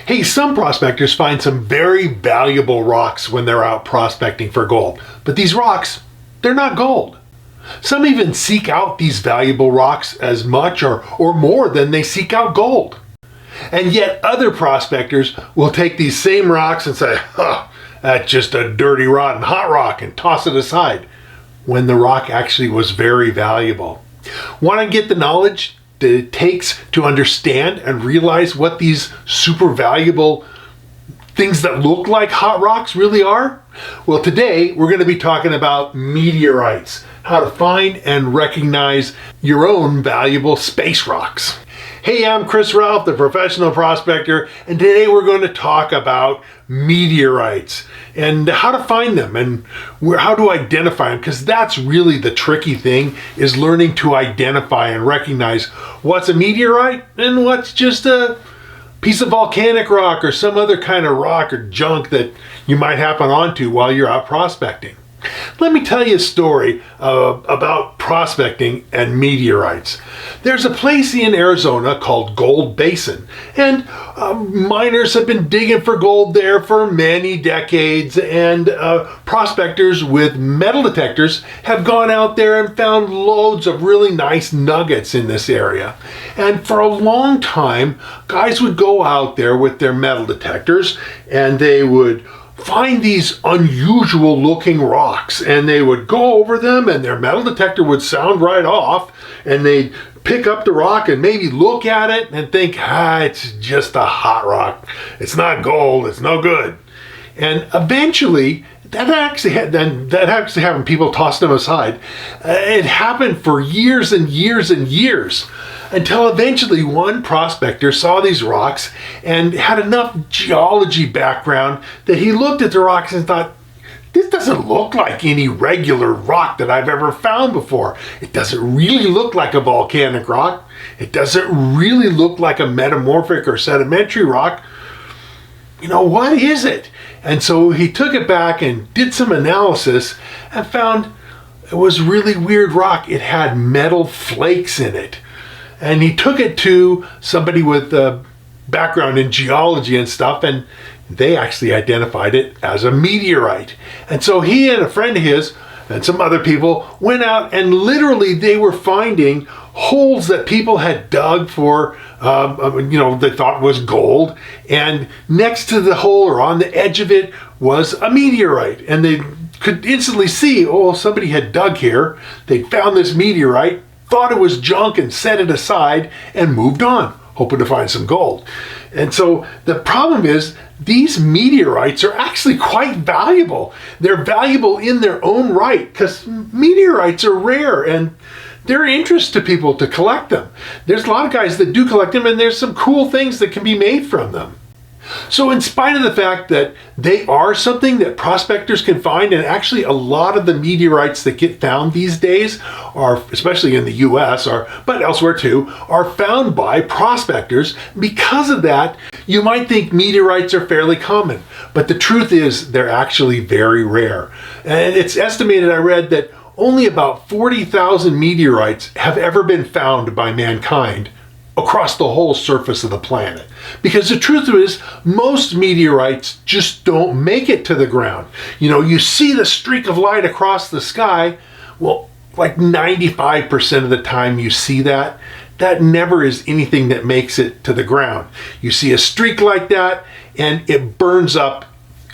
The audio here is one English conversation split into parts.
Hey, some prospectors find some very valuable rocks when they're out prospecting for gold, but these rocks, they're not gold. Some even seek out these valuable rocks as much or more than they seek out gold. And yet other prospectors will take these same rocks and say, huh, that's just a dirty, rotten, hot rock, and toss it aside, when the rock actually was very valuable. Want to get the knowledge that it takes to understand and realize what these super valuable things that look like hot rocks really are? Well, today we're going to be talking about meteorites, how to find and recognize your own valuable space rocks. Hey, I'm Chris Ralph, the professional prospector, and today we're going to talk about meteorites and how to find them and how to identify them, because that's really the tricky thing, is learning to identify and recognize what's a meteorite and what's just a piece of volcanic rock or some other kind of rock or junk that you might happen onto while you're out prospecting. Let me tell you a story about prospecting and meteorites. There's a place in Arizona called Gold Basin, and miners have been digging for gold there for many decades, and prospectors with metal detectors have gone out there and found loads of really nice nuggets in this area. And for a long time, guys would go out there with their metal detectors and they would find these unusual looking rocks, and they would go over them and their metal detector would sound right off, and they'd pick up the rock and maybe look at it and think, it's just a hot rock. It's not gold, it's no good. And eventually, that actually having people toss them aside, it happened for years and years and years, until eventually one prospector saw these rocks and had enough geology background that he looked at the rocks and thought, this doesn't look like any regular rock that I've ever found before. It doesn't really look like a volcanic rock. It doesn't really look like a metamorphic or sedimentary rock. You know, what is it? And so he took it back and did some analysis and found it was really weird rock. It had metal flakes in it. And he took it to somebody with a background in geology and stuff, and they actually identified it as a meteorite. And so he and a friend of his and some other people went out, and literally they were finding holes that people had dug for, they thought was gold. And next to the hole or on the edge of it was a meteorite. And they could instantly see, somebody had dug here. They found this meteorite, thought it was junk and set it aside and moved on, hoping to find some gold. And so the problem is these meteorites are actually quite valuable. They're valuable in their own right because meteorites are rare and they're interest to people to collect them. There's a lot of guys that do collect them, and there's some cool things that can be made from them. So in spite of the fact that they are something that prospectors can find, and actually a lot of the meteorites that get found these days are, especially in the US, but elsewhere too, are found by prospectors. Because of that, you might think meteorites are fairly common, but the truth is they're actually very rare. And it's estimated, I read, that only about 40,000 meteorites have ever been found by mankind across the whole surface of the planet. Because the truth is, most meteorites just don't make it to the ground. You see the streak of light across the sky, well, like 95% of the time you see that never is anything that makes it to the ground. You see a streak like that, and it burns up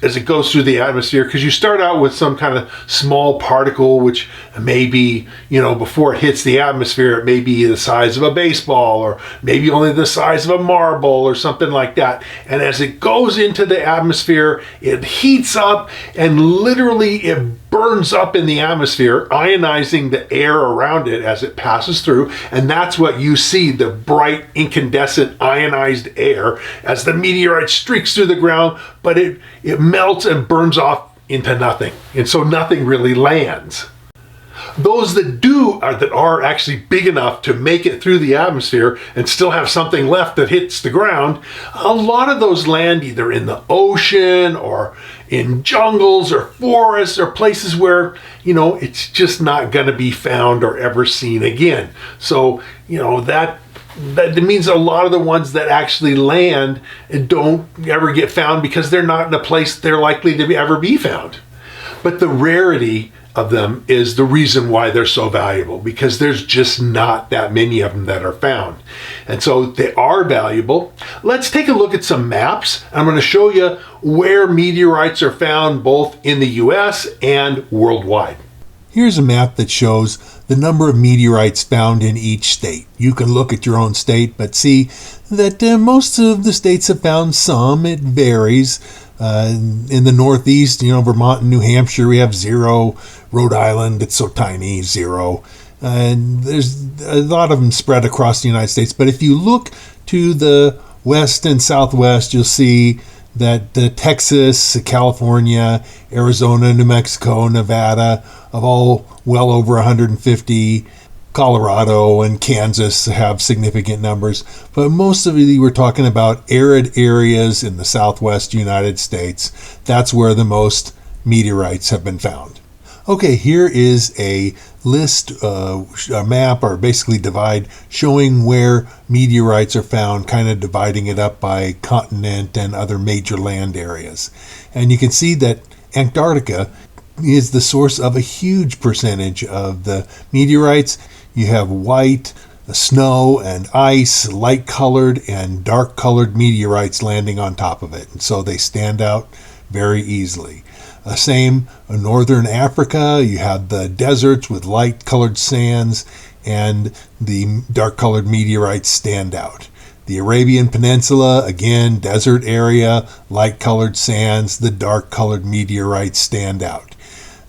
as it goes through the atmosphere, because you start out with some kind of small particle, which may be, before it hits the atmosphere, it may be the size of a baseball, or maybe only the size of a marble or something like that. And as it goes into the atmosphere, it heats up and literally it burns up in the atmosphere, ionizing the air around it as it passes through. And that's what you see, the bright incandescent ionized air as the meteorite streaks through the ground, but it melts and burns off into nothing. And so nothing really lands. Those that are actually big enough to make it through the atmosphere and still have something left that hits the ground, a lot of those land either in the ocean or in jungles or forests or places where, it's just not going to be found or ever seen again. So, that that means a lot of the ones that actually land don't ever get found because they're not in a place they're likely to ever be found. But the rarity of them is the reason why they're so valuable, because there's just not that many of them that are found. And so they are valuable. Let's take a look at some maps. I'm going to show you where meteorites are found both in the US and worldwide. Here's a map that shows the number of meteorites found in each state. You can look at your own state, but see that most of the states have found some. It varies. In the Northeast, Vermont and New Hampshire, we have 0. Rhode Island, it's so tiny, 0. And there's a lot of them spread across the United States. But if you look to the west and southwest, you'll see that Texas, California, Arizona, New Mexico, Nevada have all well over 150. Colorado and Kansas have significant numbers, but most of it we're talking about arid areas in the southwest United States. That's where the most meteorites have been found. Okay, here is a list, a map, or basically divide, showing where meteorites are found, kind of dividing it up by continent and other major land areas. And you can see that Antarctica is the source of a huge percentage of the meteorites. You have white, snow, and ice, light-colored and dark-colored meteorites landing on top of it. And so they stand out very easily. Same in northern Africa, you have the deserts with light-colored sands, and the dark-colored meteorites stand out. The Arabian Peninsula, again, desert area, light-colored sands, the dark-colored meteorites stand out.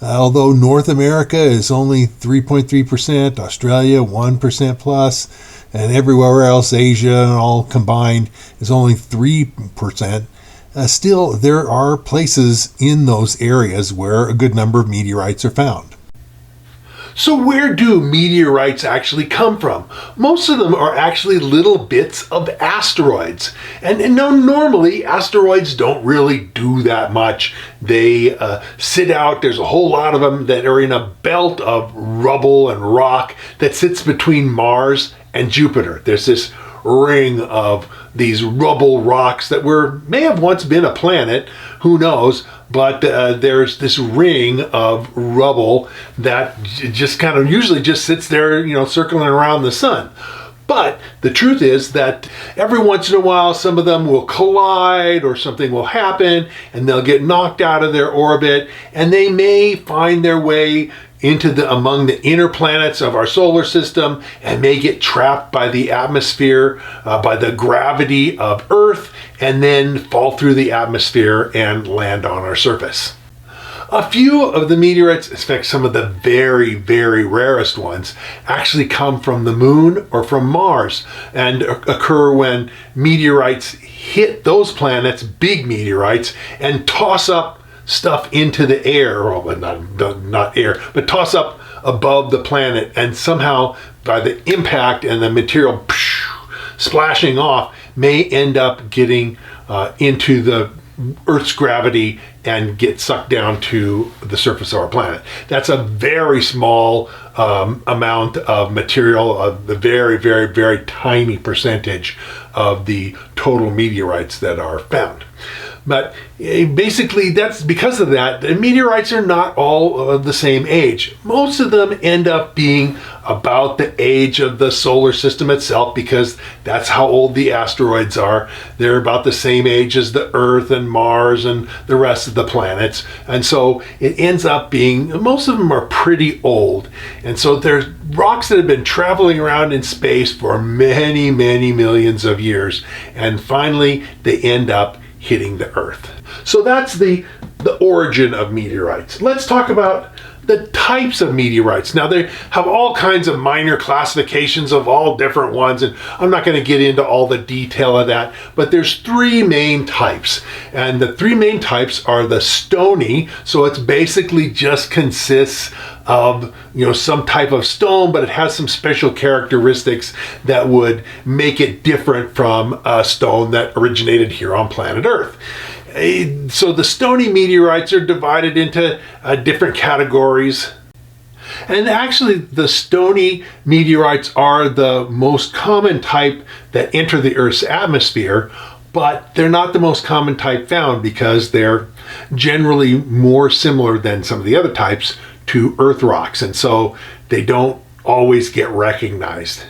Although North America is only 3.3%, Australia 1% plus, and everywhere else, Asia and all combined, is only 3%. Still, there are places in those areas where a good number of meteorites are found. So where do meteorites actually come from? Most of them are actually little bits of asteroids. And normally asteroids don't really do that much. They sit out, there's a whole lot of them that are in a belt of rubble and rock that sits between Mars and Jupiter. There's this ring of these rubble rocks that may have once been a planet, who knows, but there's this ring of rubble that just kind of usually just sits there, circling around the sun. But the truth is that every once in a while, some of them will collide or something will happen and they'll get knocked out of their orbit, and they may find their way into among the inner planets of our solar system and may get trapped by the atmosphere, by the gravity of Earth, and then fall through the atmosphere and land on our surface. A few of the meteorites, in fact some of the very, very rarest ones, actually come from the moon or from Mars and occur when meteorites hit those planets, big meteorites, and toss up stuff into the air, well, not air, but toss up above the planet, and somehow by the impact and the material splashing off may end up getting into the Earth's gravity and get sucked down to the surface of our planet. That's a very small amount of material, of the very, very, very tiny percentage of the total meteorites that are found. But basically, that's because of that. The meteorites are not all of the same age. Most of them end up being about the age of the solar system itself, because that's how old the asteroids are. They're about the same age as the Earth and Mars and the rest of the planets. And so it ends up being, most of them are pretty old. And so there's rocks that have been traveling around in space for many, many millions of years. And finally, they end up hitting the Earth. So that's the origin of meteorites. Let's talk about the types of meteorites. Now, they have all kinds of minor classifications of all different ones, and I'm not going to get into all the detail of that, but there's 3 main types. And the 3 main types are the Stony, so it's basically just consists of some type of stone, but it has some special characteristics that would make it different from a stone that originated here on planet Earth. So the Stony meteorites are divided into different categories. And actually, the stony meteorites are the most common type that enter the Earth's atmosphere, but they're not the most common type found because they're generally more similar than some of the other types to Earth rocks, and so they don't always get recognized.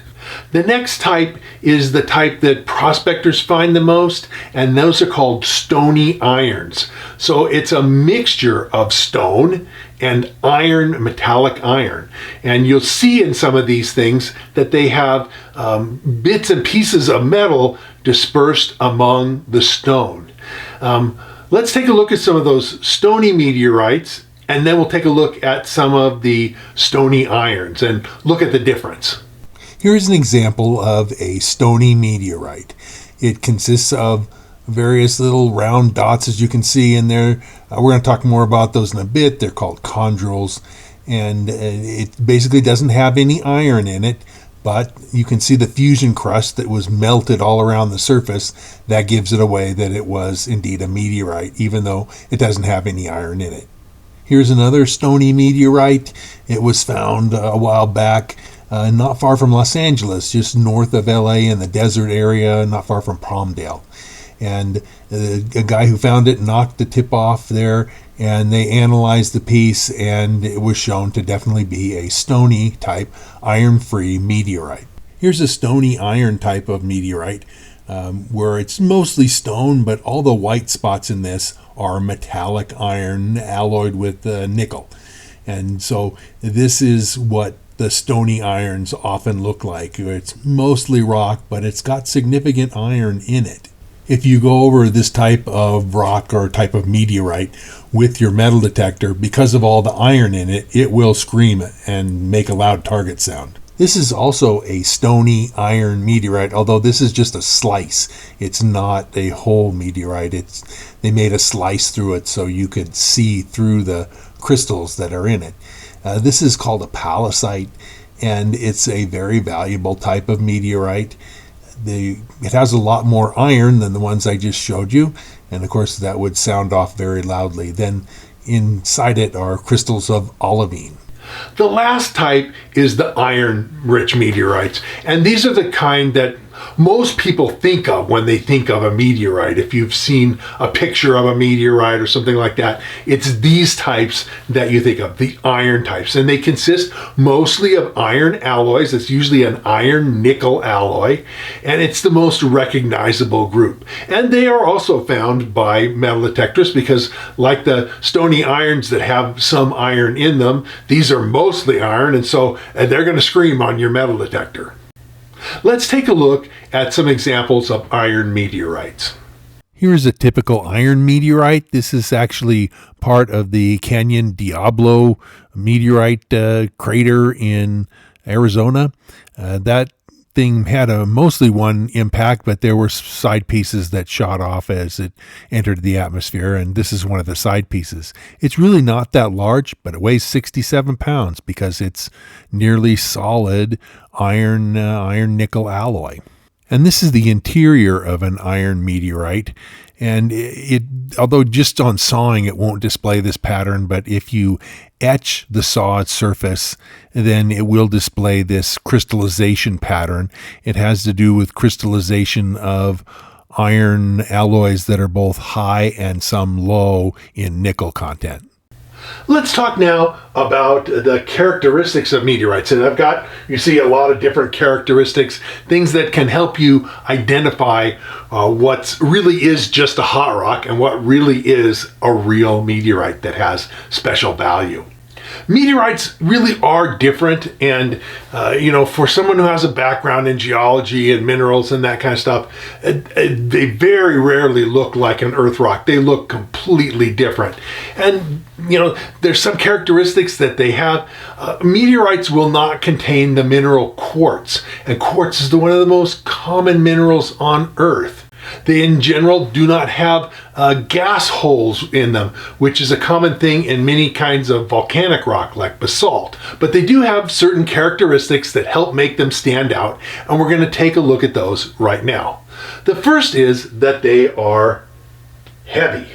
The next type is the type that prospectors find the most, and those are called stony irons. So it's a mixture of stone and iron, metallic iron. And you'll see in some of these things that they have bits and pieces of metal dispersed among the stone. Let's take a look at some of those stony meteorites, and then we'll take a look at some of the stony irons and look at the difference. Here's an example of a stony meteorite. It consists of various little round dots, as you can see in there. We're going to talk more about those in a bit. They're called Condules, and it basically doesn't have any iron in it, but you can see the fusion crust that was melted all around the surface. That gives it away that it was indeed a meteorite, even though it doesn't have any iron in it. Here's another stony meteorite. It was found a while back not far from Los Angeles, just north of LA in the desert area, not far from Palmdale. And a guy who found it knocked the tip off there, and they analyzed the piece, and it was shown to definitely be a stony type iron-free meteorite. Here's a stony iron type of meteorite where it's mostly stone, but all the white spots in this are metallic iron alloyed with nickel. And so this is what the stony irons often look like. It's mostly rock, but it's got significant iron in it. If you go over this type of rock or type of meteorite with your metal detector, because of all the iron in it, it will scream and make a loud target sound. This is also a stony iron meteorite, although this is just a slice. It's not a whole meteorite. They made a slice through it so you could see through the crystals that are in it. This is called a palisite, and it's a very valuable type of meteorite. It has a lot more iron than the ones I just showed you, and of course that would sound off very loudly. Then inside it are crystals of olivine. The last type is the iron-rich meteorites, and these are the kind that most people think of when they think of a meteorite. If you've seen a picture of a meteorite or something like that, it's these types that you think of, the iron types. And they consist mostly of iron alloys. It's usually an iron-nickel alloy, and it's the most recognizable group. And they are also found by metal detectors because, like the stony irons that have some iron in them, these are mostly iron, and so they're going to scream on your metal detector. Let's take a look at some examples of iron meteorites. Here's a typical iron meteorite. This is actually part of the Canyon Diablo meteorite crater in Arizona. That thing had mostly one impact, but there were side pieces that shot off as it entered the atmosphere, and this is one of the side pieces. It's really not that large, but it weighs 67 pounds because it's nearly solid iron nickel alloy. And this is the interior of an iron meteorite. And although just on sawing it won't display this pattern, but if you etch the sawed surface, then it will display this crystallization pattern. It has to do with crystallization of iron alloys that are both high and some low in nickel content. Let's talk now about the characteristics of meteorites. And you see a lot of different characteristics, things that can help you identify what really is just a hot rock and what really is a real meteorite that has special value. Meteorites really are different, and for someone who has a background in geology and minerals and that kind of stuff, they very rarely look like an earth rock. They look completely different. And there's some characteristics that they have. Meteorites will not contain the mineral quartz, and quartz is one of the most common minerals on Earth. They in general do not have gas holes in them, which is a common thing in many kinds of volcanic rock like basalt. But they do have certain characteristics that help make them stand out, and we're going to take a look at those right now. The first is that they are heavy.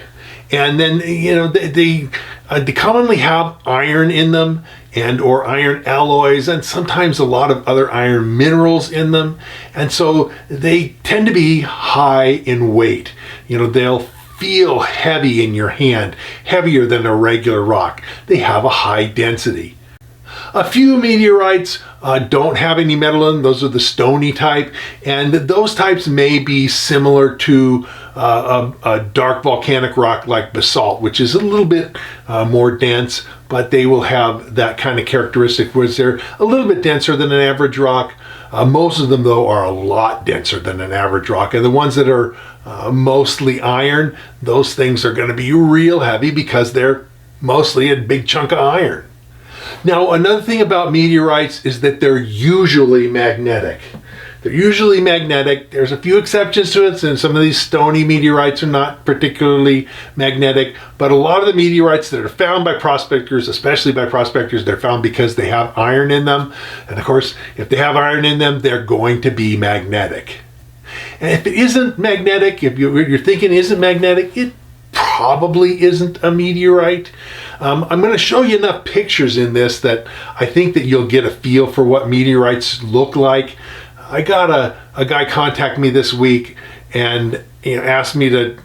And then, they commonly have iron in them, and or iron alloys, and sometimes a lot of other iron minerals in them. And so they tend to be high in weight. They'll feel heavy in your hand, heavier than a regular rock. They have a high density. A few meteorites don't have any metal in them. Those are the Stony type, and those types may be similar to a dark volcanic rock like basalt, which is a little bit more dense, but they will have that kind of characteristic where they're a little bit denser than an average rock. Most of them, though, are a lot denser than an average rock, and the ones that are mostly iron, those things are going to be real heavy because they're mostly a big chunk of iron. Now, another thing about meteorites is that they're usually magnetic. They're usually magnetic. There's a few exceptions to it, and some of these Stony meteorites are not particularly magnetic, but a lot of the meteorites that are found by prospectors, especially by prospectors, they're found because they have iron in them. And of course, if they have iron in them, they're going to be magnetic. And if it isn't magnetic, if you're thinking it isn't magnetic, it probably isn't a meteorite. I'm going to show you enough pictures in this that I think that you'll get a feel for what meteorites look like. I got a guy contact me this week and asked me to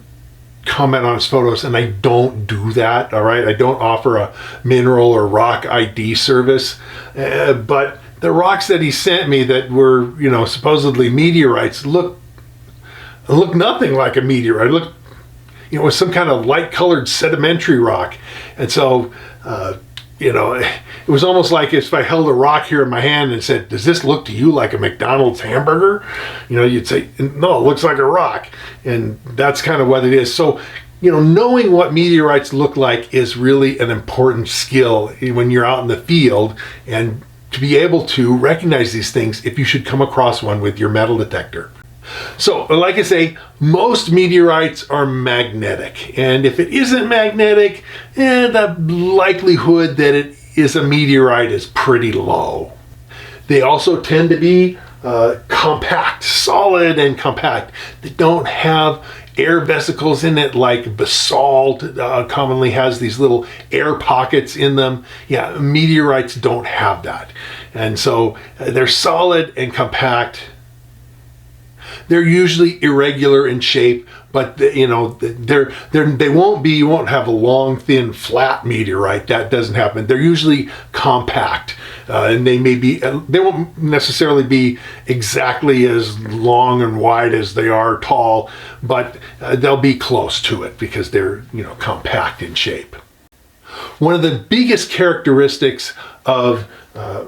comment on his photos, and I don't do that. All right, I don't offer a mineral or rock ID service, but the rocks that he sent me that were supposedly meteorites look nothing like a meteorite. Look, it was some kind of light-colored sedimentary rock. And so, it was almost like if I held a rock here in my hand and said, does this look to you like a McDonald's hamburger? You'd say, no, it looks like a rock. And that's kind of what it is. So, knowing what meteorites look like is really an important skill when you're out in the field, and to be able to recognize these things if you should come across one with your metal detector. So, like I say, most meteorites are magnetic, and if it isn't magnetic, the likelihood that it is a meteorite is pretty low. They also tend to be compact, solid and compact. They don't have air vesicles in it like basalt commonly has these little air pockets in them. Yeah, meteorites don't have that. And so they're solid and compact. They're usually irregular in shape, but you won't have a long, thin, flat meteorite. That doesn't happen. They're usually compact, and they won't necessarily be exactly as long and wide as they are tall, but they'll be close to it because they're compact in shape. One of the biggest characteristics of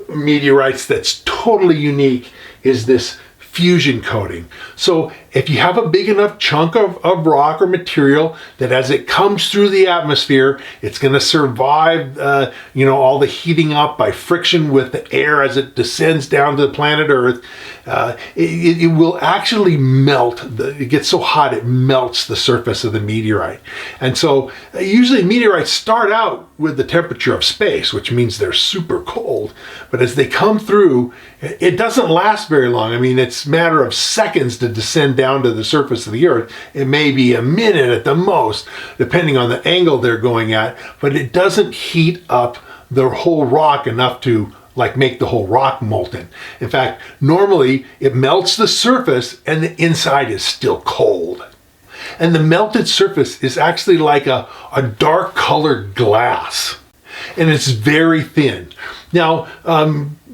meteorites that's totally unique is this fusion coating. So if you have a big enough chunk of rock or material that as it comes through the atmosphere, it's going to survive all the heating up by friction with the air as it descends down to the planet Earth, it will actually melt. It gets so hot it melts the surface of the meteorite. And so usually meteorites start out with the temperature of space, which means they're super cold. But as they come through, it doesn't last very long. I mean, it's a matter of seconds to descend down to the surface of the Earth. It may be a minute at the most, depending on the angle they're going at, but it doesn't heat up the whole rock enough to make the whole rock molten. In fact, normally it melts the surface and the inside is still cold. And the melted surface is actually like a dark colored glass. And it's very thin. Now,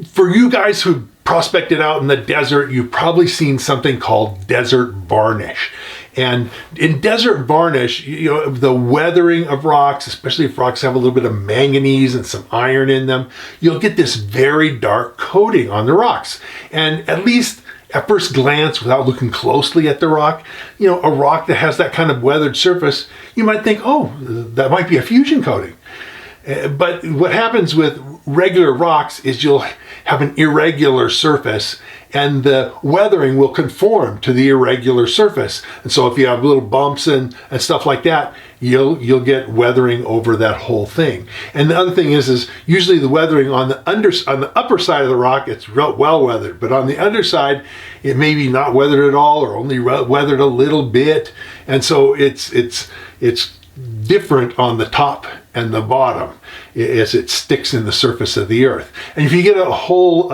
for you guys who prospected out in the desert, you've probably seen something called desert varnish. And in desert varnish, the weathering of rocks, especially if rocks have a little bit of manganese and some iron in them, you'll get this very dark coating on the rocks. And at least at first glance, without looking closely at the rock, a rock that has that kind of weathered surface, you might think, oh, that might be a fusion coating. But what happens with regular rocks is you'll have an irregular surface, and the weathering will conform to the irregular surface. And so if you have little bumps and stuff like that, you'll get weathering over that whole thing. And the other thing is usually the weathering on the upper side of the rock, it's well weathered, but on the underside, it may be not weathered at all or only weathered a little bit. And so it's different on the top and the bottom as it sticks in the surface of the earth. And if you get a whole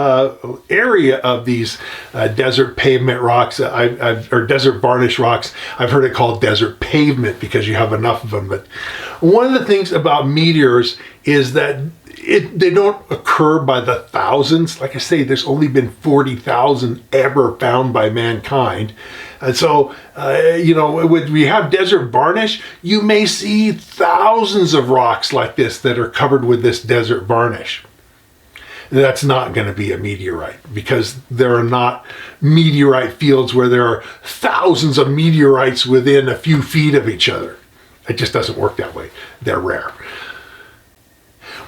area of these desert pavement rocks, or desert varnish rocks, I've heard it called desert pavement because you have enough of them. But one of the things about meteors is that they don't occur by the thousands. Like I say, there's only been 40,000 ever found by mankind. And so, when we have desert varnish, you may see thousands of rocks like this that are covered with this desert varnish. That's not going to be a meteorite, because there are not meteorite fields where there are thousands of meteorites within a few feet of each other. It just doesn't work that way. They're rare.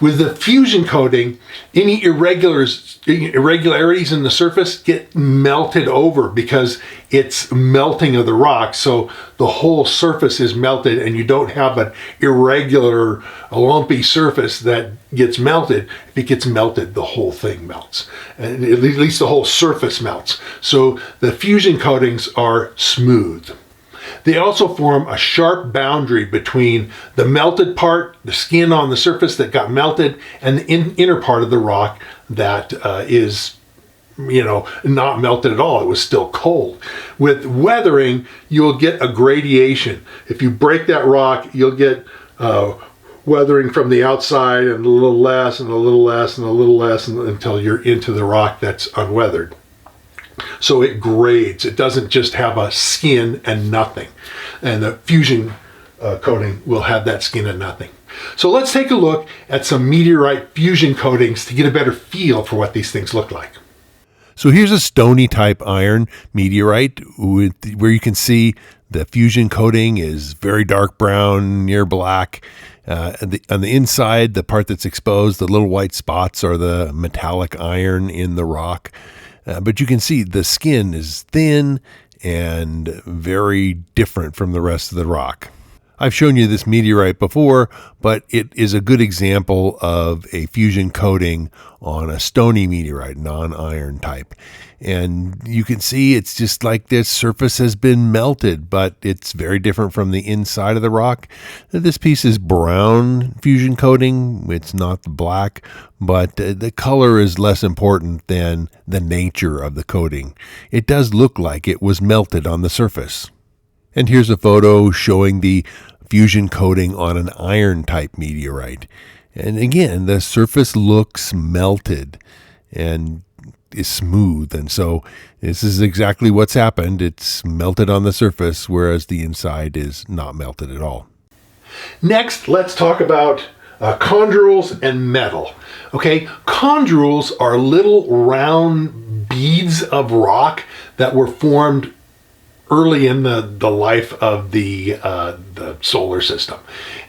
With the fusion coating, any irregularities in the surface get melted over because it's melting of the rock. So the whole surface is melted and you don't have an irregular, lumpy surface that gets melted. If it gets melted, the whole thing melts. And at least the whole surface melts. So the fusion coatings are smooth. They also form a sharp boundary between the melted part, the skin on the surface that got melted, and the inner part of the rock that is not melted at all. It was still cold. With weathering, you'll get a gradation. If you break that rock, you'll get weathering from the outside, and a little less, and a little less, and a little less, until you're into the rock that's unweathered. So it grades. It doesn't just have a skin and nothing. And the fusion coating will have that skin and nothing. So let's take a look at some meteorite fusion coatings to get a better feel for what these things look like. So here's a Stony type iron meteorite where you can see the fusion coating is very dark brown, near black. On the inside, the part that's exposed, the little white spots are the metallic iron in the rock. But you can see the skin is thin and very different from the rest of the rock. I've shown you this meteorite before, but it is a good example of a fusion coating on a Stony meteorite, non-iron type. And you can see it's just like this surface has been melted, but it's very different from the inside of the rock. This piece is brown fusion coating. It's not black, but the color is less important than the nature of the coating. It does look like it was melted on the surface. And here's a photo showing the fusion coating on an iron type meteorite. And again, the surface looks melted and is smooth. And so this is exactly what's happened. It's melted on the surface, whereas the inside is not melted at all. Next, let's talk about condules and metal. Okay, condules are little round beads of rock that were formed early in the life of the solar system.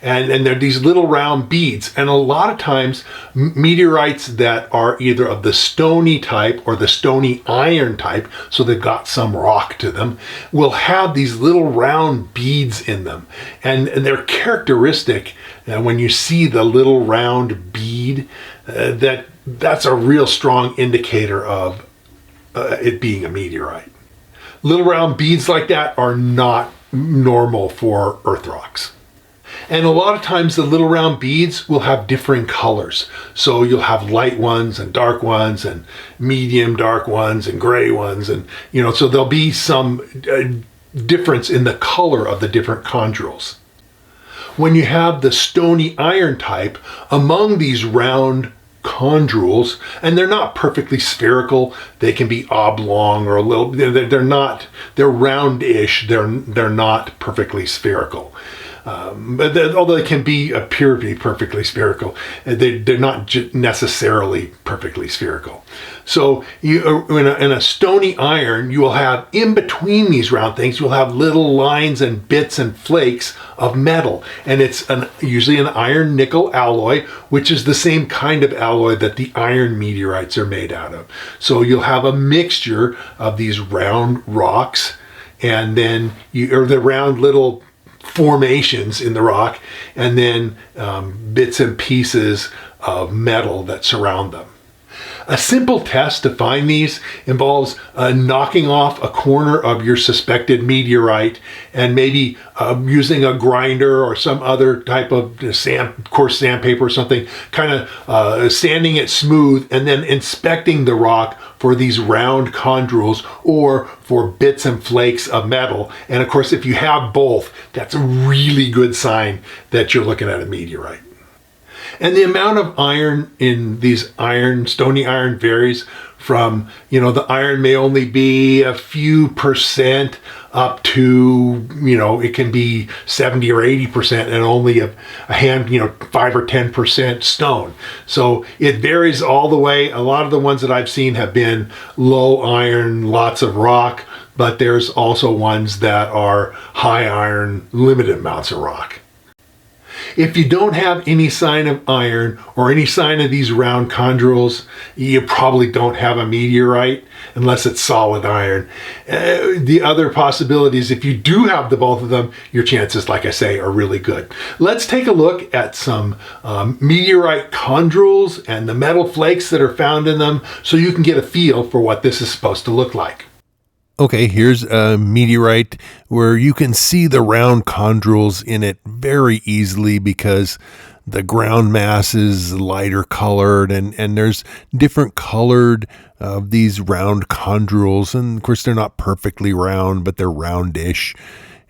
And they're these little round beads. And a lot of times, meteorites that are either of the Stony type or the Stony iron type, so they've got some rock to them, will have these little round beads in them. And they're characteristic. When you see the little round bead, that's a real strong indicator of it being a meteorite. Little round beads like that are not normal for Earth rocks. And a lot of times the little round beads will have differing colors. So you'll have light ones and dark ones and medium dark ones and gray ones. And, so there'll be some difference in the color of the different condules. When you have the Stony iron type, among these round condules, and they're not perfectly spherical, they can be oblong or a little, they're roundish, they're not perfectly spherical. But although they can appear to be perfectly spherical, they're not necessarily perfectly spherical. So in a Stony iron, you will have in between these round things, you'll have little lines and bits and flakes of metal. And it's usually an iron nickel alloy, which is the same kind of alloy that the iron meteorites are made out of. So you'll have a mixture of these round rocks, and then the round little formations in the rock, and then bits and pieces of metal that surround them. A simple test to find these involves knocking off a corner of your suspected meteorite and maybe using a grinder or some other type of coarse sandpaper or something, kind of sanding it smooth and then inspecting the rock for these round condules or for bits and flakes of metal. And of course, if you have both, that's a really good sign that you're looking at a meteorite. And the amount of iron in these stony iron varies from, the iron may only be a few percent up to, it can be 70 or 80% and only a hand, 5 or 10% stone. So it varies all the way. A lot of the ones that I've seen have been low iron, lots of rock, but there's also ones that are high iron, limited amounts of rock. If you don't have any sign of iron or any sign of these round condules, you probably don't have a meteorite unless it's solid iron. The other possibilities, if you do have the both of them, your chances, like I say, are really good. Let's take a look at some meteorite condules and the metal flakes that are found in them so you can get a feel for what this is supposed to look like. Okay, here's a meteorite where you can see the round condules in it very easily because the ground mass is lighter colored and there's different colored of these round condules. And of course, they're not perfectly round, but they're roundish.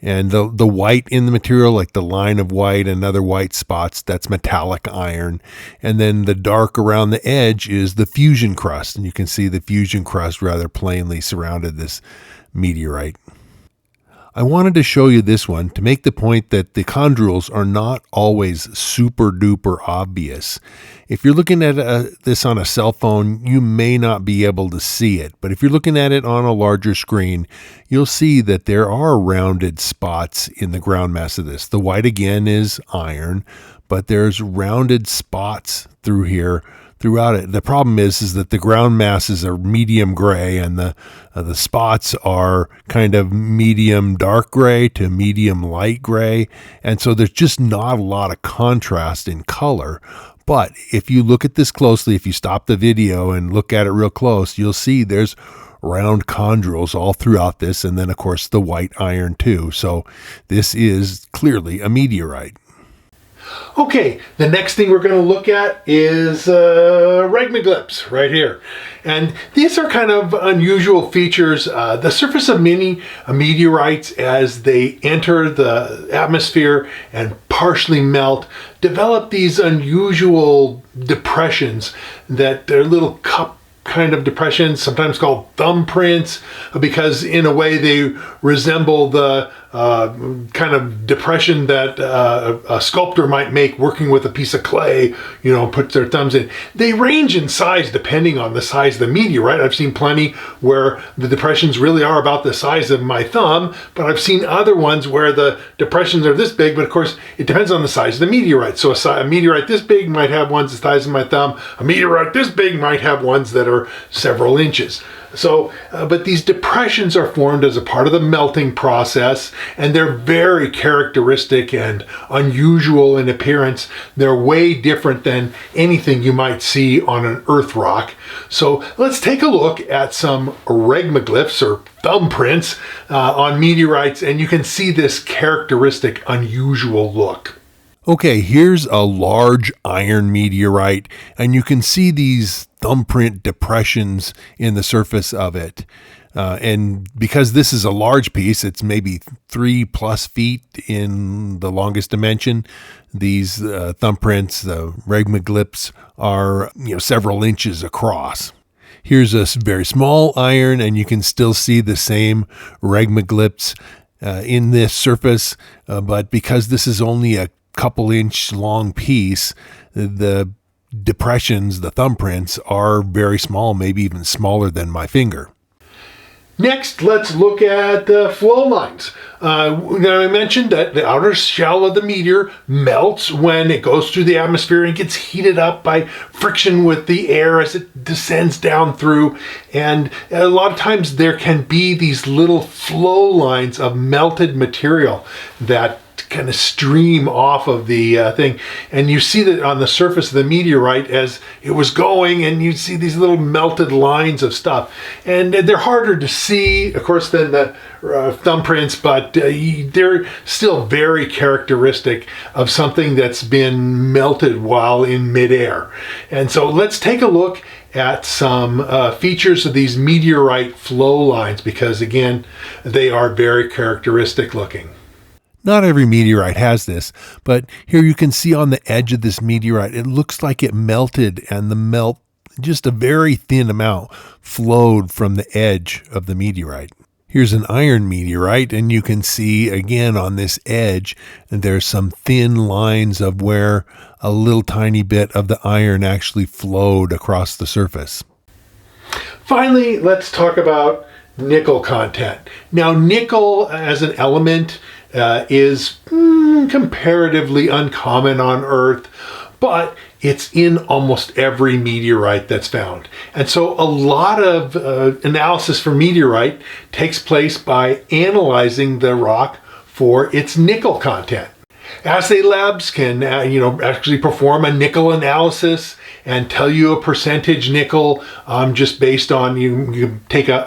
And the white in the material, like the line of white and other white spots, that's metallic iron. And then the dark around the edge is the fusion crust. And you can see the fusion crust rather plainly surrounded this meteorite. I wanted to show you this one to make the point that the condules are not always super duper obvious. If you're looking at this on a cell phone, you may not be able to see it, but if you're looking at it on a larger screen, you'll see that there are rounded spots in the ground mass of this. The white again is iron, but there's rounded spots through here throughout it. The problem is that the ground masses are medium gray and the spots are kind of medium dark gray to medium light gray. And so there's just not a lot of contrast in color. But if you look at this closely, if you stop the video and look at it real close, you'll see there's round condules all throughout this. And then of course the white iron too. So this is clearly a meteorite. Okay, the next thing we're going to look at is Regglips right here. And these are kind of unusual features. The surface of many meteorites as they enter the atmosphere and partially melt develop these unusual depressions that they're little cup kind of depressions, sometimes called thumbprints, because in a way they resemble the kind of depression that a sculptor might make working with a piece of clay, puts their thumbs in. They range in size depending on the size of the meteorite. I've seen plenty where the depressions really are about the size of my thumb, but I've seen other ones where the depressions are this big, but of course it depends on the size of the meteorite. So a meteorite this big might have ones the size of my thumb. A meteorite this big might have ones that are several inches. So, but these depressions are formed as a part of the melting process, and they're very characteristic and unusual in appearance. They're way different than anything you might see on an earth rock. So let's take a look at some Regglips or thumbprints on meteorites, and you can see this characteristic unusual look. Okay, here's a large iron meteorite, and you can see these thumbprint depressions in the surface of it. And because this is a large piece, it's maybe 3+ feet in the longest dimension. These thumbprints, the Regglips, are several inches across. Here's a very small iron, and you can still see the same Regglips in this surface, but because this is only a couple inch long piece, the depressions, the thumbprints, are very small, maybe even smaller than my finger. Next, let's look at flowlines. Now I mentioned that the outer shell of the meteor melts when it goes through the atmosphere and gets heated up by friction with the air as it descends down through. And a lot of times there can be these little flow lines of melted material that kind of stream off of the thing. And you see that on the surface of the meteorite as it was going, and you see these little melted lines of stuff. And they're harder to see, of course, than the thumbprints, but they're still very characteristic of something that's been melted while in midair. And so let's take a look at some features of these meteorite flow lines, because again, they are very characteristic looking. Not every meteorite has this, but here you can see on the edge of this meteorite, it looks like it melted, and the melt, just a very thin amount, flowed from the edge of the meteorite. Here's an iron meteorite, and you can see again on this edge, there's some thin lines of where a little tiny bit of the iron actually flowed across the surface. Finally, let's talk about nickel content. Now, nickel as an element is comparatively uncommon on Earth, but it's in almost every meteorite that's found. And so a lot of analysis for meteorite takes place by analyzing the rock for its nickel content. Assay labs can actually perform a nickel analysis and tell you a percentage nickel just based on you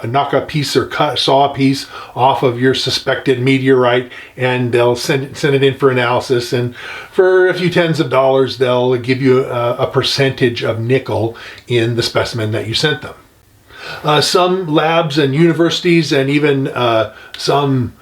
knock a piece or saw a piece off of your suspected meteorite, and they'll send it in for analysis, and for a few tens of dollars they'll give you a percentage of nickel in the specimen that you sent them. Some labs and universities, and even some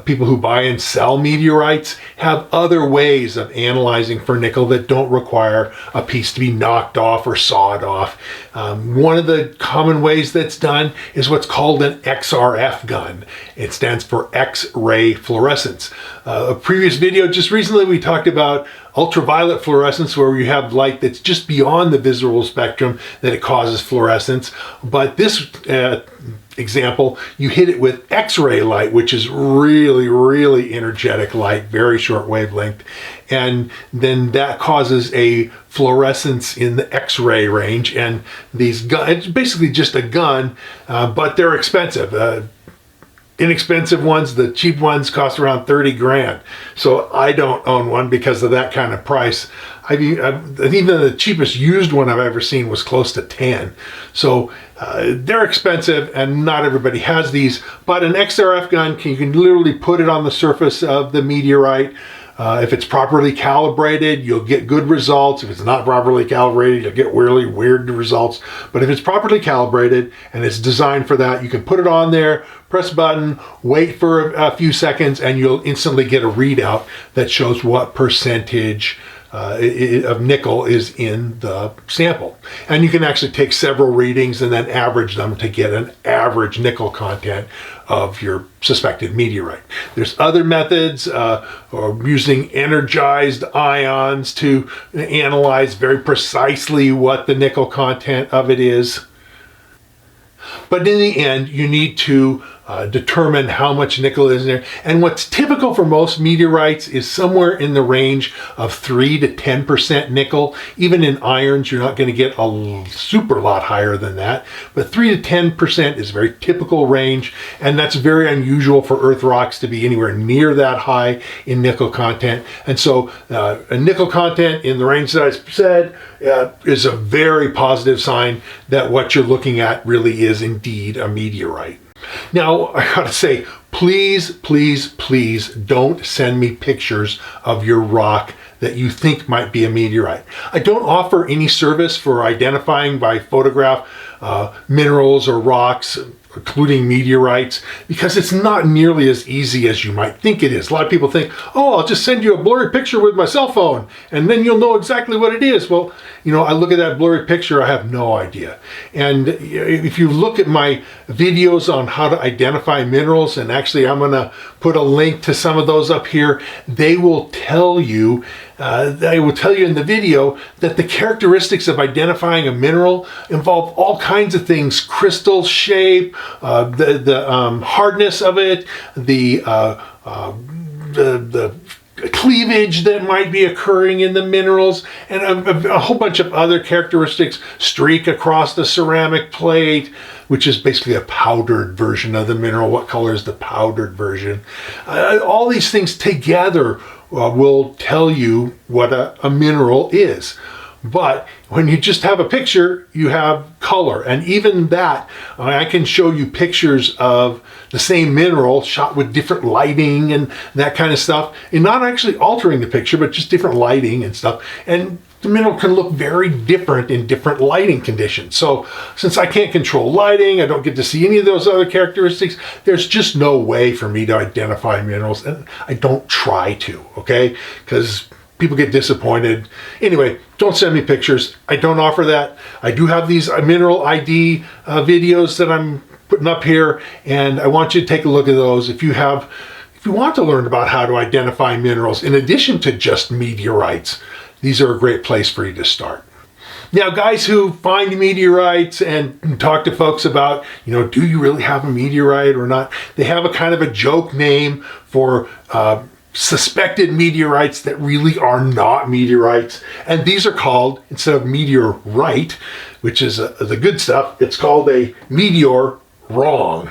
people who buy and sell meteorites, have other ways of analyzing for nickel that don't require a piece to be knocked off or sawed off. One of the common ways that's done is what's called an XRF gun. It stands for X-ray fluorescence. A previous video just recently we talked about ultraviolet fluorescence, where you have light that's just beyond the visible spectrum that it causes fluorescence. But this example, you hit it with X-ray light, which is really, really energetic light, very short wavelength, and then that causes a fluorescence in the X-ray range. And these guns, it's basically just a gun, but they're expensive. Inexpensive ones, the cheap ones, cost around 30 grand. So I don't own one because of that kind of price. Even the cheapest used one I've ever seen was close to 10. So they're expensive, and not everybody has these. But an XRF gun, you can literally put it on the surface of the meteorite. If it's properly calibrated, you'll get good results. If it's not properly calibrated, you'll get really weird results. But if it's properly calibrated and it's designed for that, you can put it on there, press a button, wait for a few seconds, and you'll instantly get a readout that shows what percentage of nickel is in the sample. And you can actually take several readings and then average them to get an average nickel content of your suspected meteorite. There's other methods, or using energized ions to analyze very precisely what the nickel content of it is. But in the end, you need to determine how much nickel is in there. And what's typical for most meteorites is somewhere in the range of 3 to 10% nickel. Even in irons, you're not going to get a super lot higher than that. But 3 to 10% is a very typical range, and that's very unusual for Earth rocks to be anywhere near that high in nickel content. And so a nickel content in the range that I said is a very positive sign that what you're looking at really is indeed a meteorite. Now, I gotta say, please, please, please don't send me pictures of your rock that you think might be a meteorite. I don't offer any service for identifying by photograph minerals or rocks, including meteorites, because it's not nearly as easy as you might think it is. A lot of people think, oh, I'll just send you a blurry picture with my cell phone and then you'll know exactly what it is. Well, I look at that blurry picture, I have no idea. And if you look at my videos on how to identify minerals, and actually I'm gonna put a link to some of those up here, they will tell you in the video that the characteristics of identifying a mineral involve all kinds of things: crystal shape, the hardness of it, the cleavage that might be occurring in the minerals, and a whole bunch of other characteristics. Streak across the ceramic plate, which is basically a powdered version of the mineral. What color is the powdered version? All these things together will tell you what a mineral is. But when you just have a picture, you have color. And even that, I can show you pictures of the same mineral shot with different lighting and that kind of stuff. And not actually altering the picture, but just different lighting and stuff. And the mineral can look very different in different lighting conditions. So since I can't control lighting, I don't get to see any of those other characteristics, there's just no way for me to identify minerals. And I don't try to, okay? Because people get disappointed. Anyway, don't send me pictures. I don't offer that. I do have these mineral ID videos that I'm putting up here, and I want you to take a look at those. If you want to learn about how to identify minerals in addition to just meteorites, these are a great place for you to start. Now, guys who find meteorites and talk to folks about, do you really have a meteorite or not? They have a kind of a joke name for suspected meteorites that really are not meteorites. And these are called, instead of meteorite, which is the good stuff, it's called a meteor wrong.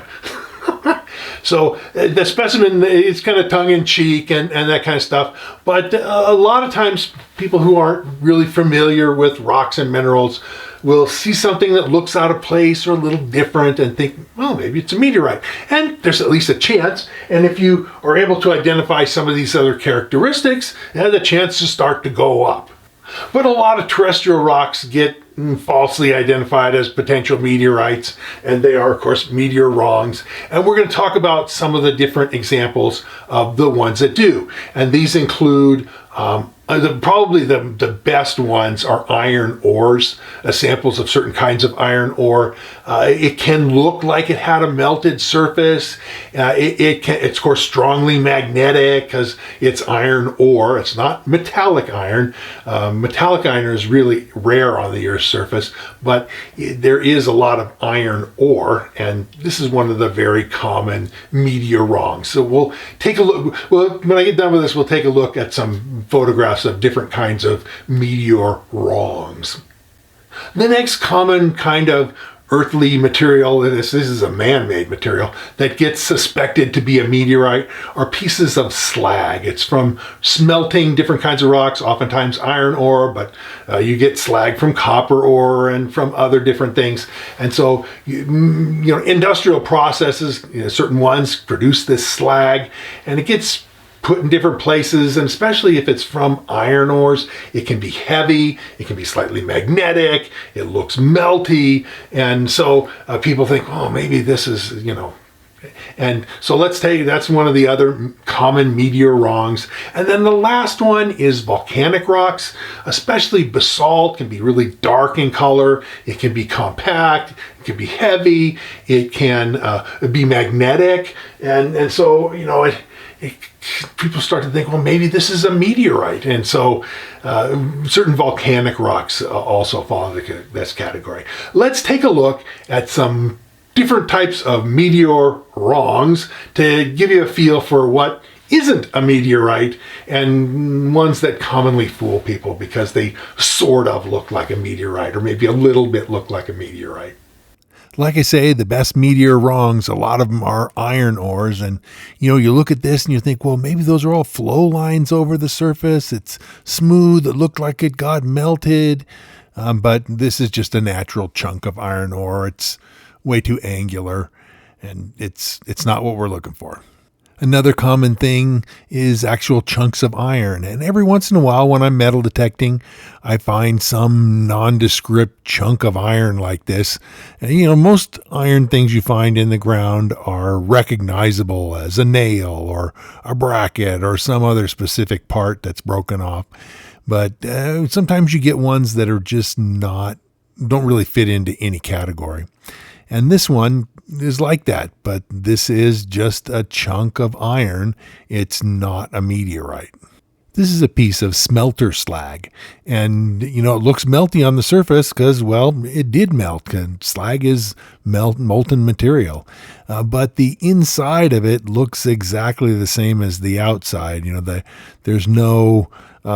So the specimen, it's kind of tongue-in-cheek and that kind of stuff. But a lot of times people who aren't really familiar with rocks and minerals will see something that looks out of place or a little different and think, well, maybe it's a meteorite. And there's at least a chance. And if you are able to identify some of these other characteristics, the chances start to go up. But a lot of terrestrial rocks get falsely identified as potential meteorites, and they are, of course, meteor wrongs. And we're going to talk about some of the different examples of the ones that do. And these include probably the best ones are iron ores, samples of certain kinds of iron ore. It can look like it had a melted surface. It's of course strongly magnetic because it's iron ore. It's not metallic iron. Metallic iron is really rare on the Earth's surface, but there is a lot of iron ore, and this is one of the very common meteor wrongs. So we'll take a look. Well, when I get done with this, we'll take a look at some photographs of different kinds of meteor wrongs. The next common kind of earthly material, this is a man-made material, that gets suspected to be a meteorite are pieces of slag. It's from smelting different kinds of rocks, oftentimes iron ore, but you get slag from copper ore and from other different things. And so, industrial processes, certain ones produce this slag, and it gets put in different places, and especially if it's from iron ores, it can be heavy, it can be slightly magnetic, it looks melty, and so people think, oh, maybe this is, And so that's one of the other common meteor wrongs. And then the last one is volcanic rocks, especially basalt can be really dark in color, it can be compact, it can be heavy, it can be magnetic, and so, people start to think, well, maybe this is a meteorite. And so certain volcanic rocks also fall into this category. Let's take a look at some different types of meteor wrongs to give you a feel for what isn't a meteorite and ones that commonly fool people because they sort of look like a meteorite or maybe a little bit look like a meteorite. Like I say, the best meteor wrongs, a lot of them are iron ores. And, you look at this and you think, well, maybe those are all flow lines over the surface. It's smooth. It looked like it got melted. But this is just a natural chunk of iron ore. It's way too angular, and it's not what we're looking for. Another common thing is actual chunks of iron. And every once in a while when I'm metal detecting, I find some nondescript chunk of iron like this. And, most iron things you find in the ground are recognizable as a nail or a bracket or some other specific part that's broken off. But sometimes you get ones that are just don't really fit into any category. And this one is like that, but this is just a chunk of iron. It's not a meteorite. This is a piece of smelter slag, and it looks melty on the surface because, well, it did melt, and slag is molten material. But the inside of it looks exactly the same as the outside. There's no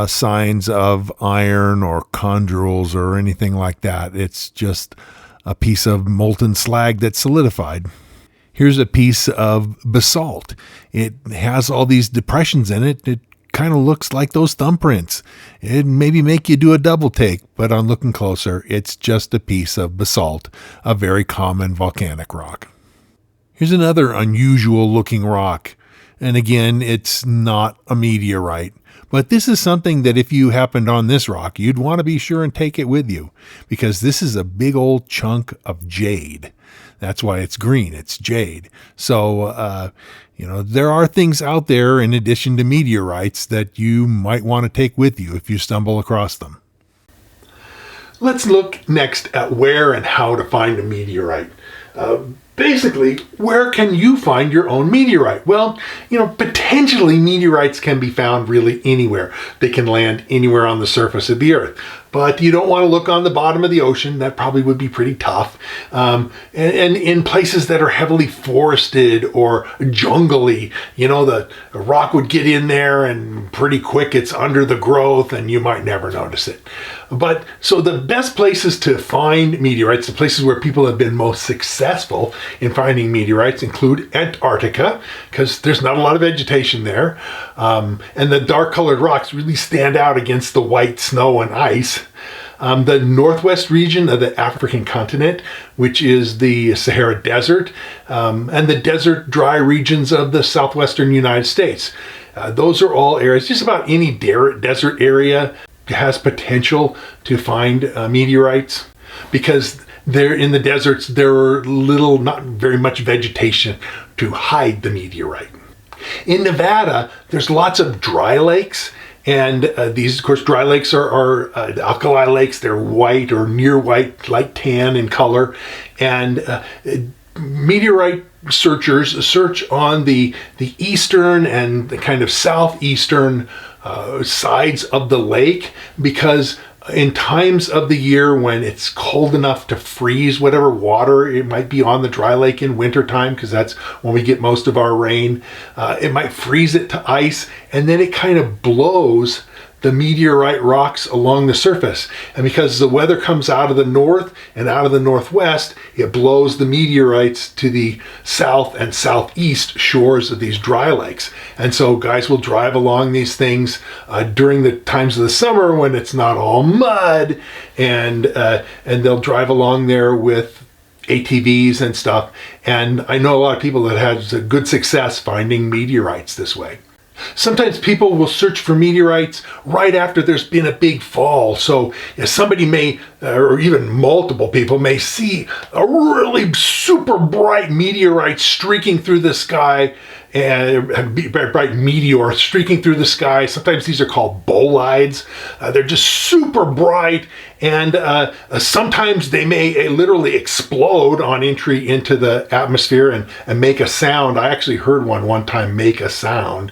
signs of iron or condules or anything like that. It's just a piece of molten slag that's solidified. Here's a piece of basalt. It has all these depressions in it. It kind of looks like those thumbprints. It maybe make you do a double take, but on looking closer, it's just a piece of basalt, a very common volcanic rock. Here's another unusual looking rock. And again, it's not a meteorite. But this is something that if you happened on this rock, you'd want to be sure and take it with you, because this is a big old chunk of jade. That's why it's green. It's jade. So, there are things out there in addition to meteorites that you might want to take with you if you stumble across them. Let's look next at where and how to find a meteorite. Basically, where can you find your own meteorite? Well, potentially meteorites can be found really anywhere. They can land anywhere on the surface of the earth. But you don't want to look on the bottom of the ocean. That probably would be pretty tough. And in places that are heavily forested or jungly, the rock would get in there and pretty quick it's under the growth and you might never notice it. But so the best places to find meteorites, the places where people have been most successful in finding meteorites, include Antarctica, because there's not a lot of vegetation there. And the dark colored rocks really stand out against the white snow and ice. The northwest region of the African continent, which is the Sahara Desert, and the desert dry regions of the southwestern United States. Those are all areas, just about any desert area has potential to find meteorites, because there in the deserts there are not very much vegetation to hide the meteorite. In Nevada, there's lots of dry lakes. And these, of course, dry lakes are alkali lakes. They're white or near white, light tan in color. And meteorite searchers search on the eastern and the kind of southeastern sides of the lake, because in times of the year when it's cold enough to freeze whatever water it might be on the dry lake in wintertime, because that's when we get most of our rain, it might freeze it to ice, and then it kind of blows the meteorite rocks along the surface. And because the weather comes out of the north and out of the northwest, it blows the meteorites to the south and southeast shores of these dry lakes. And so guys will drive along these things during the times of the summer when it's not all mud, and they'll drive along there with ATVs and stuff. And I know a lot of people that had good success finding meteorites this way. Sometimes people will search for meteorites right after there's been a big fall. So if somebody may, or even multiple people may see a really super bright meteorite streaking through the sky, and a bright meteor streaking through the sky. Sometimes these are called bolides. They're just super bright, and sometimes they may literally explode on entry into the atmosphere and make a sound. I actually heard one time make a sound.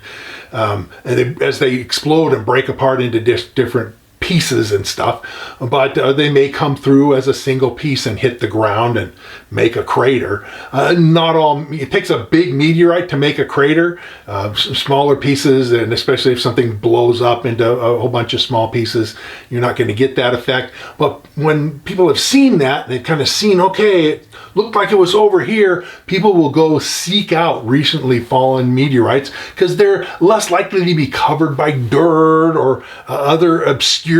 As they explode and break apart into different pieces and stuff, but they may come through as a single piece and hit the ground and make a crater. It takes a big meteorite to make a crater. Smaller pieces, and especially if something blows up into a whole bunch of small pieces, you're not going to get that effect. But when people have seen that, they've kind of seen, okay, it looked like it was over here, people will go seek out recently fallen meteorites because they're less likely to be covered by dirt or other obscure,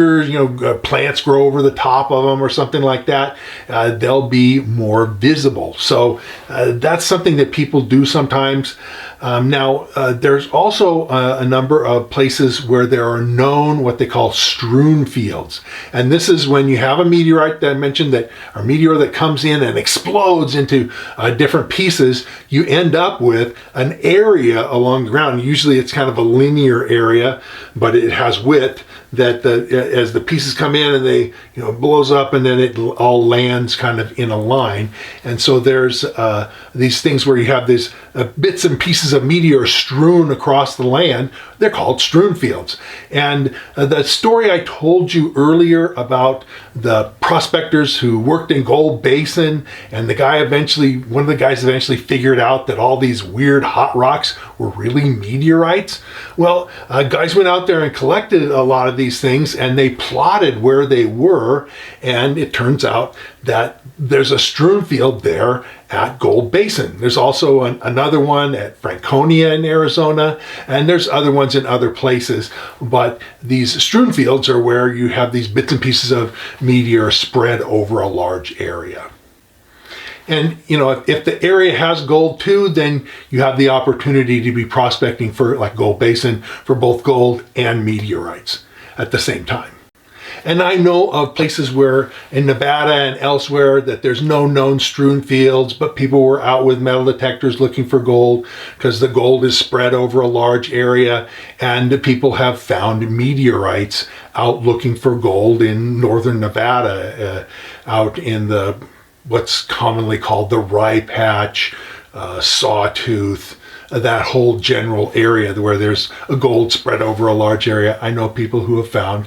plants grow over the top of them or something like that. They'll be more visible. So that's something that people do sometimes. Now, there's also a number of places where there are known what they call strewn fields. And this is when you have a meteorite that I mentioned, that a meteor that comes in and explodes into different pieces, you end up with an area along the ground. Usually it's kind of a linear area, but it has width that as the pieces come in and they blows up, and then it all lands kind of in a line. And so there's these things where you have these bits and pieces of meteor strewn across the land. They're called strewn fields. And the story I told you earlier about the prospectors who worked in Gold Basin, and one of the guys eventually figured out that all these weird hot rocks were really meteorites. Well, guys went out there and collected a lot of these things, and they plotted where they were, and it turns out that there's a strewn field there at Gold Basin. There's also another one at Franconia in Arizona, and there's other ones in other places. But these strewn fields are where you have these bits and pieces of meteor spread over a large area. And, you know, if the area has gold too, then you have the opportunity to be prospecting for, like Gold Basin, for both gold and meteorites at the same time. And I know of places where in Nevada and elsewhere that there's no known strewn fields, but people were out with metal detectors looking for gold because the gold is spread over a large area, and people have found meteorites out looking for gold in northern Nevada, out in the what's commonly called the Rye Patch, Sawtooth, that whole general area where there's a gold spread over a large area. I know people who have found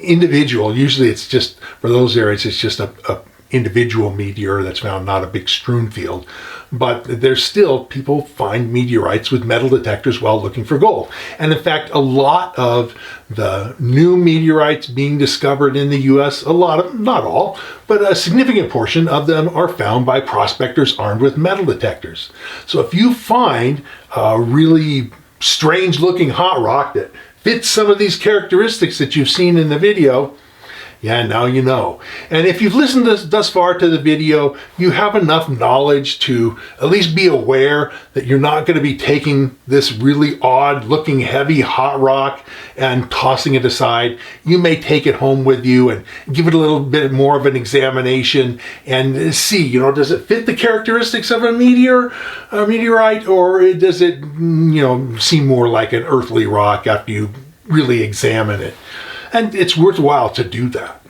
individual, usually it's just, for those areas, it's just a individual meteor that's found, not a big strewn field. But there's still, people find meteorites with metal detectors while looking for gold. And in fact, a lot of the new meteorites being discovered in the US, a lot of, not all, but a significant portion of them are found by prospectors armed with metal detectors. So if you find a really strange looking hot rock that fits some of these characteristics that you've seen in the video, yeah, now you know. And if you've listened thus far to the video, you have enough knowledge to at least be aware that you're not going to be taking this really odd looking heavy hot rock and tossing it aside. You may take it home with you and give it a little bit more of an examination and see, you know, does it fit the characteristics of a meteorite, or does it, you know, seem more like an earthly rock after you really examine it? And it's worthwhile to do that.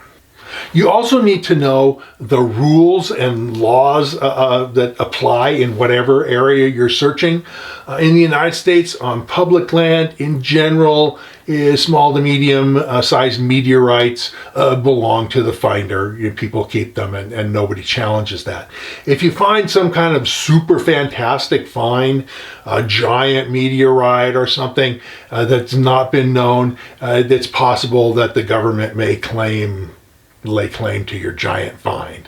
You also need to know the rules and laws that apply in whatever area you're searching. In the United States, on public land in general, small to medium sized meteorites belong to the finder. People keep them, and nobody challenges that. If you find some kind of super fantastic find, a giant meteorite or something that's not been known, it's possible that the government may lay claim to your giant find.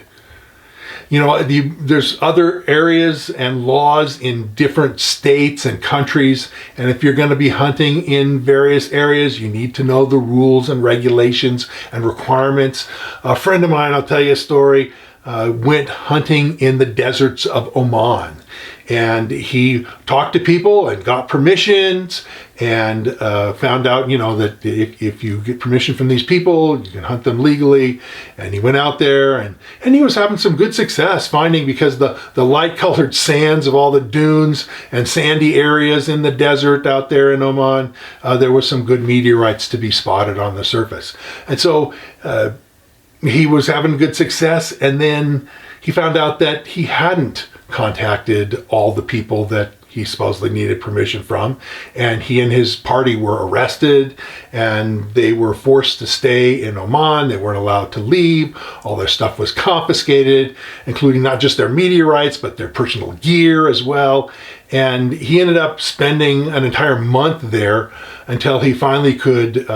You know, there's other areas and laws in different states and countries, and if you're going to be hunting in various areas, you need to know the rules and regulations and requirements. A friend of mine, I'll tell you a story, went hunting in the deserts of Oman, and he talked to people and got permissions and found out, you know, that if you get permission from these people, you can hunt them legally. And he went out there and he was having some good success finding, because the light colored sands of all the dunes and sandy areas in the desert out there in Oman, there was some good meteorites to be spotted on the surface. And so he was having good success, and then he found out that he hadn't contacted all the people that he supposedly needed permission from, and he and his party were arrested, and they were forced to stay in Oman. They weren't allowed to leave. All their stuff was confiscated, including not just their meteorites, but their personal gear as well. And he ended up spending an entire month there until he finally could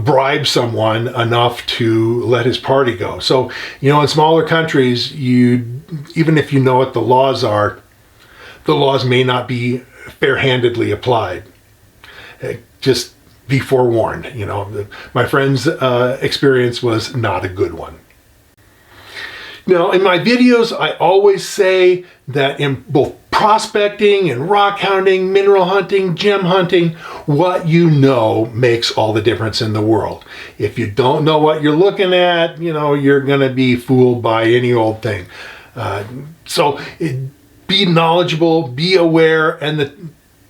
bribe someone enough to let his party go. So, you know, in smaller countries, even if you know what the laws are, the laws may not be fair-handedly applied. Just be forewarned. You know, my friend's experience was not a good one. Now, in my videos, I always say that in both prospecting and rock hunting, mineral hunting, gem hunting, what you know makes all the difference in the world. If you don't know what you're looking at, you know, you're going to be fooled by any old thing. Be knowledgeable, be aware, and the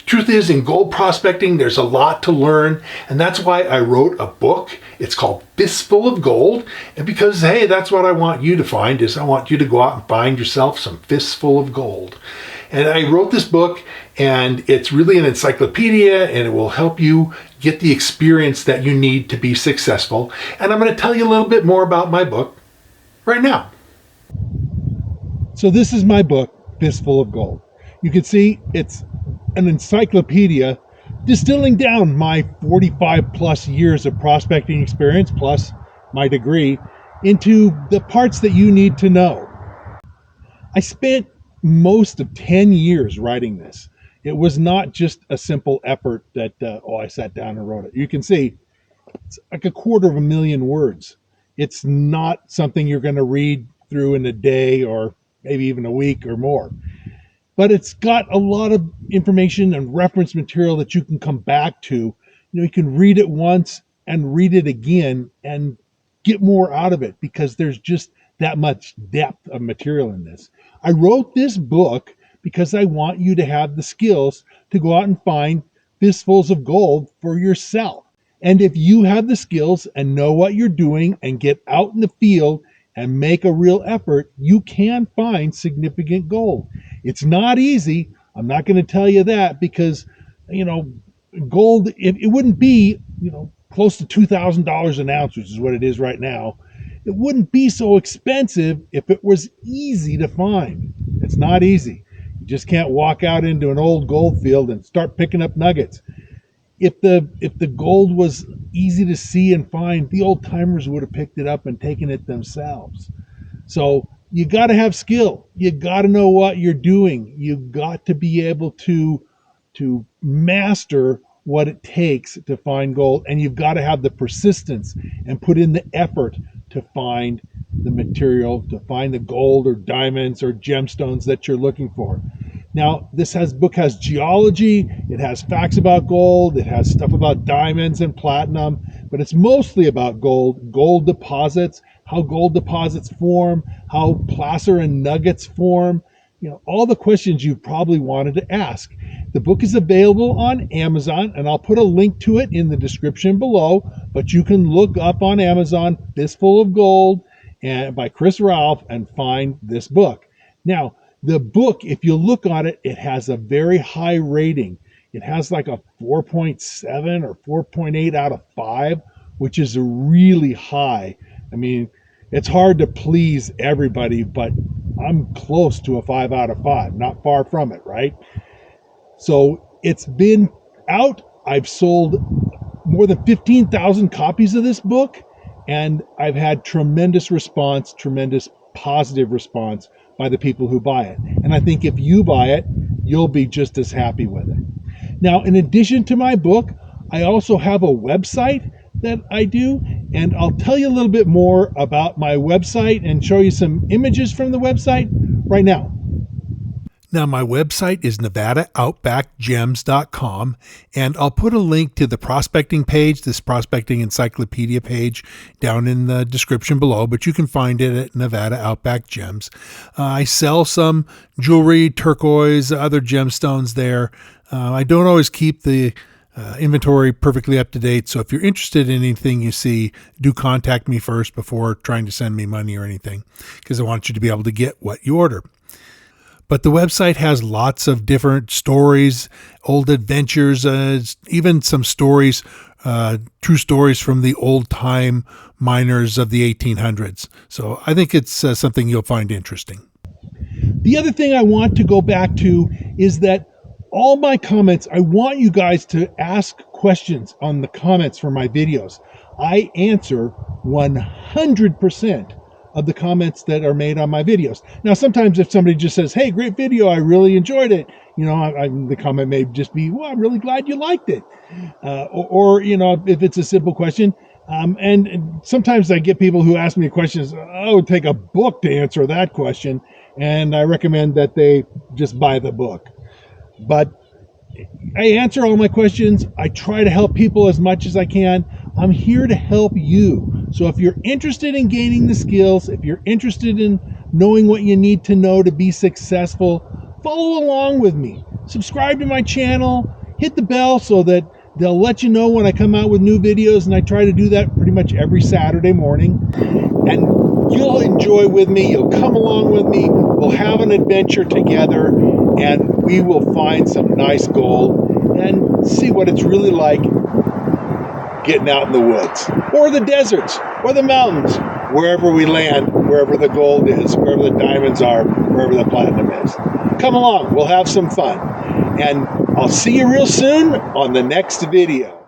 truth is, in gold prospecting, there's a lot to learn, and that's why I wrote a book. It's called Fistful of Gold, and because, hey, that's what I want you to find, is I want you to go out and find yourself some fistful of gold. And I wrote this book, and it's really an encyclopedia, and it will help you get the experience that you need to be successful. And I'm going to tell you a little bit more about my book right now. So this is my book, Fistful of Gold. You can see it's an encyclopedia distilling down my 45 plus years of prospecting experience plus my degree into the parts that you need to know. I spent most of 10 years writing this. It was not just a simple effort that, I sat down and wrote it. You can see it's like 250,000 words. It's not something you're going to read through in a day or maybe even a week or more. But it's got a lot of information and reference material that you can come back to. You can read it once and read it again and get more out of it because there's just that much depth of material in this. I wrote this book because I want you to have the skills to go out and find fistfuls of gold for yourself. And if you have the skills and know what you're doing and get out in the field and make a real effort, you can find significant gold. It's not easy. I'm not going to tell you that because, gold, it wouldn't be, close to $2,000 an ounce, which is what it is right now. It wouldn't be so expensive if it was easy to find. It's not easy. You just can't walk out into an old gold field and start picking up nuggets. If the gold was easy to see and find, the old timers would have picked it up and taken it themselves. So you got to have skill. You got to know what you're doing. You got to be able to master what it takes to find gold, and you've got to have the persistence and put in the effort to find the material, to find the gold or diamonds or gemstones that you're looking for. Now, this book has geology, it has facts about gold, it has stuff about diamonds and platinum, but it's mostly about gold deposits, how gold deposits form, how placer and nuggets form, all the questions you probably wanted to ask. The book is available on Amazon, and I'll put a link to it in the description below, but you can look up on Amazon, Fistful of Gold, and by Chris Ralph, and find this book. Now, the book, if you look on it, it has a very high rating. It has like a 4.7 or 4.8 out of 5, which is really high. I mean, it's hard to please everybody, but I'm close to a 5 out of 5, not far from it, right? So it's been out. I've sold more than 15,000 copies of this book, and I've had tremendous response, tremendous positive response by the people who buy it. And I think if you buy it, you'll be just as happy with it. Now, in addition to my book, I also have a website that I do, and I'll tell you a little bit more about my website and show you some images from the website right now. Now, my website is nevadaoutbackgems.com, and I'll put a link to the prospecting page, this prospecting encyclopedia page, down in the description below, but you can find it at Nevada Outback Gems. I sell some jewelry, turquoise, other gemstones there. I don't always keep the inventory perfectly up to date, so if you're interested in anything you see, do contact me first before trying to send me money or anything, because I want you to be able to get what you order. But the website has lots of different stories, old adventures, even some stories, true stories from the old-time miners of the 1800s. So I think it's something you'll find interesting. The other thing I want to go back to is that all my comments, I want you guys to ask questions on the comments for my videos. I answer 100% of the comments that are made on my videos. Now, sometimes if somebody just says, hey, great video, I really enjoyed it, the comment may just be, well, I'm really glad you liked it. Or if it's a simple question. And sometimes I get people who ask me questions, it would take a book to answer that question. And I recommend that they just buy the book. But I answer all my questions. I try to help people as much as I can. I'm here to help you. So if you're interested in gaining the skills, if you're interested in knowing what you need to know to be successful, follow along with me. Subscribe to my channel, hit the bell so that they'll let you know when I come out with new videos, and I try to do that pretty much every Saturday morning. And you'll enjoy with me, you'll come along with me, we'll have an adventure together, and we will find some nice gold and see what it's really like getting out in the woods, or the deserts, or the mountains, wherever we land, wherever the gold is, wherever the diamonds are, wherever the platinum is. Come along, we'll have some fun. And I'll see you real soon on the next video.